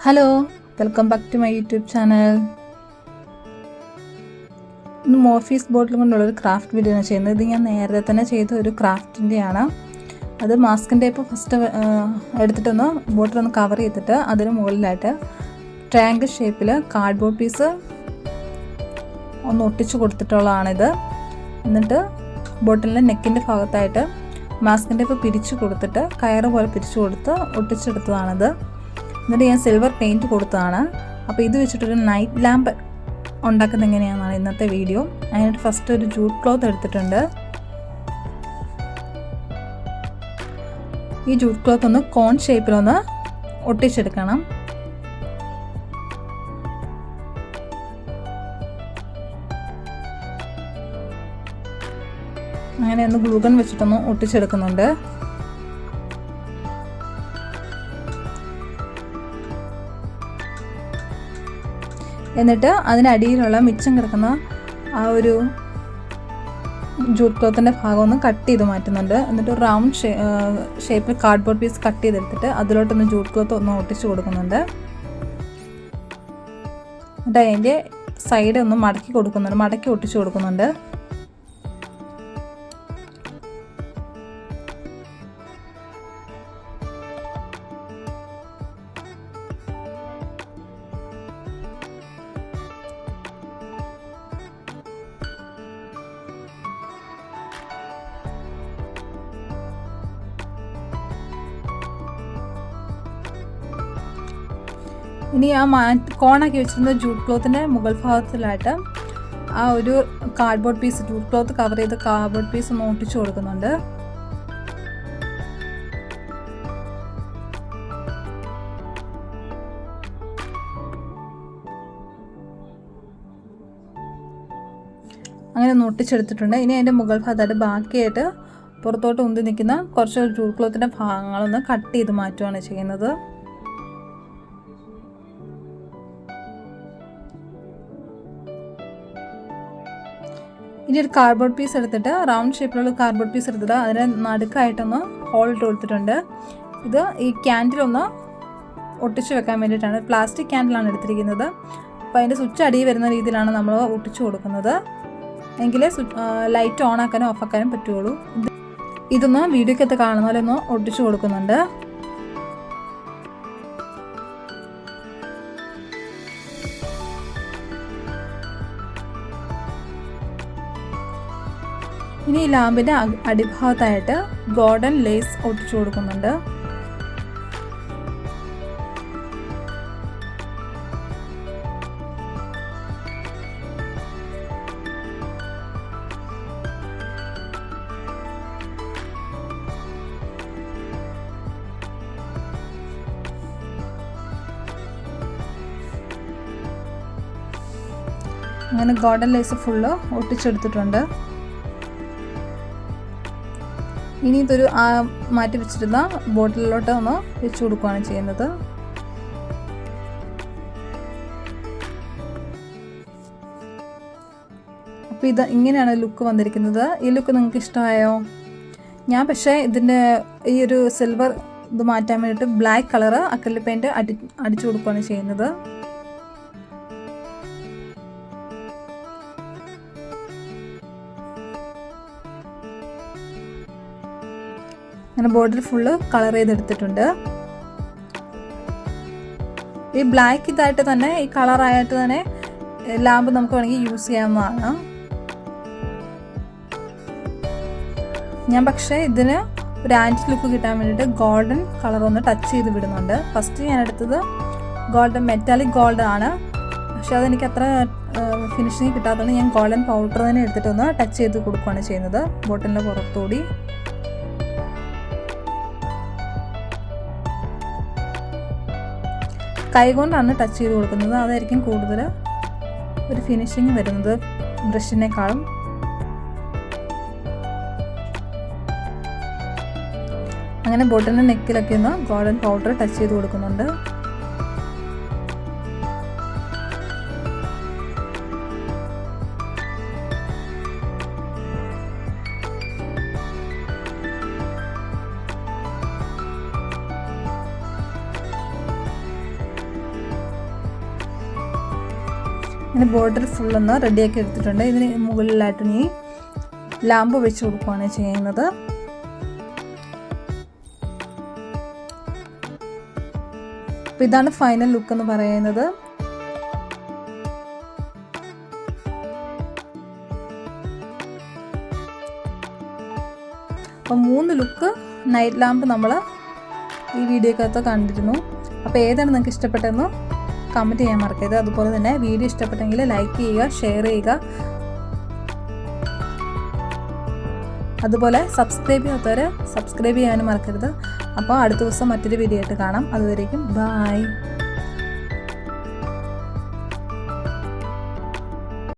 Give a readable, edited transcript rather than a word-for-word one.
Hello, welcome back to my YouTube channel. ഇന്ന് മോഫീസ് ബോട്ടിൽ കൊണ്ടുള്ളൊരു craft video ആണ് ചെയ്യുന്നത്. ഇത് ഞാൻ നേരത്തെ തന്നെ ചെയ്ത ഒരു ക്രാഫ്റ്റിൻ്റെയാണ്. അത് മാസ്കിൻ ടേപ്പ് ഫസ്റ്റ് എടുത്തിട്ടൊന്ന് ബോട്ടിലൊന്ന് കവർ ചെയ്തിട്ട് അതിന് മുകളിലായിട്ട് ട്രയാങ്കിൾ ഷേപ്പിൽ കാർഡ്ബോർഡ് പീസ് ഒന്ന് ഒട്ടിച്ച് കൊടുത്തിട്ടുള്ളതാണിത്. എന്നിട്ട് ബോട്ടിലിൻ്റെ നെക്കിൻ്റെ ഭാഗത്തായിട്ട് മാസ്കിൻ ടേപ്പ് പിരിച്ചു കൊടുത്തിട്ട് കയറ് പോലെ പിരിച്ചു കൊടുത്ത് ഒട്ടിച്ചെടുത്തതാണിത്. എന്നിട്ട് ഞാൻ സിൽവർ പെയിൻറ്റ് കൊടുത്തതാണ്. അപ്പോൾ ഇത് വെച്ചിട്ടൊരു നൈറ്റ് ലാമ്പ് ഉണ്ടാക്കുന്നത് എങ്ങനെയാണെന്നാണ് ഇന്നത്തെ വീഡിയോ. അതിനായിട്ട് ഫസ്റ്റ് ഒരു ജൂട്ട് ക്ലോത്ത് എടുത്തിട്ടുണ്ട്. ഈ ജൂട്ട് ക്ലോത്ത് ഒന്ന് കോൺ ഷേപ്പിലൊന്ന് ഒട്ടിച്ചെടുക്കണം. അങ്ങനെ ഒന്ന് ഗ്ലൂഗൺ വെച്ചിട്ടൊന്ന് ഒട്ടിച്ചെടുക്കുന്നുണ്ട്. എന്നിട്ട് അതിനടിയിലുള്ള മിച്ചം കിടക്കുന്ന ആ ഒരു ജൂട്ട് ക്ലോത്തിൻ്റെ ഭാഗം ഒന്ന് കട്ട് ചെയ്ത് മാറ്റുന്നുണ്ട്. എന്നിട്ട് റൗണ്ട് ഷേപ്പിൽ കാർഡ്ബോർഡ് പീസ് കട്ട് ചെയ്തെടുത്തിട്ട് അതിലോട്ടൊന്ന് ജൂട്ട് ക്ലോത്ത് ഒന്ന് ഒട്ടിച്ച് കൊടുക്കുന്നുണ്ട്. എന്നിട്ട് അതിൻ്റെ സൈഡ് ഒന്ന് മടക്കി ഒട്ടിച്ച് കൊടുക്കുന്നുണ്ട്. ഇനി ആ കോണാക്കി വെച്ചിരുന്ന ജൂട്ട് ക്ലോത്തിൻ്റെ മുകൾ ഭാഗത്തിലായിട്ട് ആ ഒരു cardboard piece, jute cloth cover ചെയ്ത കാർഡ്ബോർഡ് പീസ് ഒന്ന് ഒട്ടിച്ചു കൊടുക്കുന്നുണ്ട്. അങ്ങനെ ഒന്ന് ഒട്ടിച്ചെടുത്തിട്ടുണ്ട്. ഇനി അതിൻ്റെ മുകൾ ഭാഗത്തായിട്ട് ബാക്കിയായിട്ട് പുറത്തോട്ട് ഉന്തി നിൽക്കുന്ന കുറച്ച് ജൂട്ട് ക്ലോത്തിൻ്റെ ഭാഗങ്ങളൊന്ന് കട്ട് ചെയ്ത് മാറ്റുകയാണ് ചെയ്യുന്നത്. ഇനി ഒരു കാർഡ്ബോർഡ് പീസ് എടുത്തിട്ട് റൗണ്ട് ഷേപ്പിലുള്ള കാർഡ്ബോർഡ് പീസ് എടുത്തിട്ട് അതിന് നടുക്കായിട്ടൊന്ന് ഹോൾ ഇട്ട് കൊടുത്തിട്ടുണ്ട്. ഇത് ഈ ക്യാൻഡിലൊന്ന് ഒട്ടിച്ച് വെക്കാൻ വേണ്ടിയിട്ടാണ്. പ്ലാസ്റ്റിക് ക്യാൻഡിലാണ് എടുത്തിരിക്കുന്നത്. അപ്പോൾ അതിൻ്റെ സ്വിച്ച് അടിയിൽ വരുന്ന രീതിയിലാണ് നമ്മൾ ഒട്ടിച്ച് കൊടുക്കുന്നത്. എങ്കിലേ ലൈറ്റ് ഓൺ ആക്കാനും ഓഫ് ആക്കാനും പറ്റുള്ളൂ. ഇതൊന്ന് വീഡിയോക്കകത്ത് കാണുന്ന പോലെ ഒന്ന് ഒട്ടിച്ച് കൊടുക്കുന്നുണ്ട്. ഇനി ഈ ലാമ്പിൻ്റെ അടിഭാഗത്തായിട്ട് ഗോൾഡൻ ലേസ് ഒട്ടിച്ചു കൊടുക്കുന്നുണ്ട്. അങ്ങനെ ഗോൾഡൻ ലേസ് ഫുള്ള് ഒട്ടിച്ചെടുത്തിട്ടുണ്ട്. ഇനി ഇതൊരു മാറ്റി വെച്ചിരുന്ന ബോട്ടിലോട്ട് ഒന്ന് വെച്ച് കൊടുക്കുകയാണ് ചെയ്യുന്നത്. അപ്പോൾ ഇത് ഇങ്ങനെയാണ് ലുക്ക് വന്നിരിക്കുന്നത്. ഈ ലുക്ക് നിങ്ങൾക്ക് ഇഷ്ടമായോ? ഞാൻ പക്ഷേ ഇതിൻ്റെ ഈ ഒരു സിൽവർ ഇത് മാറ്റാൻ വേണ്ടിയിട്ട് ബ്ലാക്ക് കളറ് അക്രിലിക് പെയിൻറ്റ് അടിച്ചു കൊടുക്കുകയാണ് ചെയ്യുന്നത്. അങ്ങനെ ബോർഡിൽ ഫുള്ള് കളർ ചെയ്തെടുത്തിട്ടുണ്ട്. ഈ ബ്ലാക്ക് ഇതായിട്ട് തന്നെ, ഈ കളറായിട്ട് തന്നെ ലാമ്പ് നമുക്ക് വേണമെങ്കിൽ യൂസ് ചെയ്യാവുന്നതാണ്. ഞാൻ പക്ഷേ ഇതിന് ഒരു ആൻറ്റി ലുക്ക് കിട്ടാൻ വേണ്ടിയിട്ട് ഗോൾഡൻ കളർ ഒന്ന് ടച്ച് ചെയ്ത് വിടുന്നുണ്ട്. ഫസ്റ്റ് ഞാൻ എടുത്തത് ഗോൾഡൻ മെറ്റാലിക് ഗോൾഡ് ആണ്. പക്ഷെ അതെനിക്ക് അത്ര ഫിനിഷിങ് കിട്ടാത്തതുകൊണ്ട് ഞാൻ ഗോൾഡൻ പൗഡർ തന്നെ എടുത്തിട്ടൊന്ന് ടച്ച് ചെയ്ത് കൊടുക്കുകയാണ് ചെയ്യുന്നത് ബോട്ടിലിൻ്റെ പുറത്തുകൂടി. കൈകൊണ്ടാണ് ടച്ച് ചെയ്ത് കൊടുക്കുന്നത്. അതായിരിക്കും കൂടുതൽ ഒരു ഫിനിഷിങ് വരുന്നത് ബ്രഷിനേക്കാളും. അങ്ങനെ ബോട്ടിലിൻ്റെ നെക്കിലൊക്കെ ഒന്ന് ഗോൾഡൻ പൗഡർ ടച്ച് ചെയ്ത് കൊടുക്കുന്നുണ്ട്. ഇനി ബോർഡർ ഫുള്ളൊന്ന് റെഡിയാക്കി എടുത്തിട്ടുണ്ട്. ഇതിന് മുകളിലായിട്ട് ഇനി ലാമ്പ് വെച്ച് കൊടുക്കുകയാണ് ചെയ്യുന്നത്. അപ്പോൾ ഇതാണ് ഫൈനൽ ലുക്ക് എന്ന് പറയുന്നത്. അപ്പോൾ 3 ലുക്ക് നൈറ്റ് ലാമ്പ് നമ്മൾ ഈ വീഡിയോക്കകത്ത് കണ്ടിരുന്നു. അപ്പോൾ ഏതാണ് നിങ്ങൾക്ക് ഇഷ്ടപ്പെട്ടതെന്ന് കമൻറ്റ് ചെയ്യാൻ മറക്കരുത്. അതുപോലെ തന്നെ വീഡിയോ ഇഷ്ടപ്പെട്ടെങ്കിൽ ലൈക്ക് ചെയ്യുക, ഷെയർ ചെയ്യുക. അതുപോലെ സബ്സ്ക്രൈബ് ചെയ്യാത്തവർ സബ്സ്ക്രൈബ് ചെയ്യാനും മറക്കരുത്. അപ്പോൾ അടുത്ത ദിവസം മറ്റൊരു വീഡിയോ ആയിട്ട് കാണാം. അതുവരേക്കും ബൈ.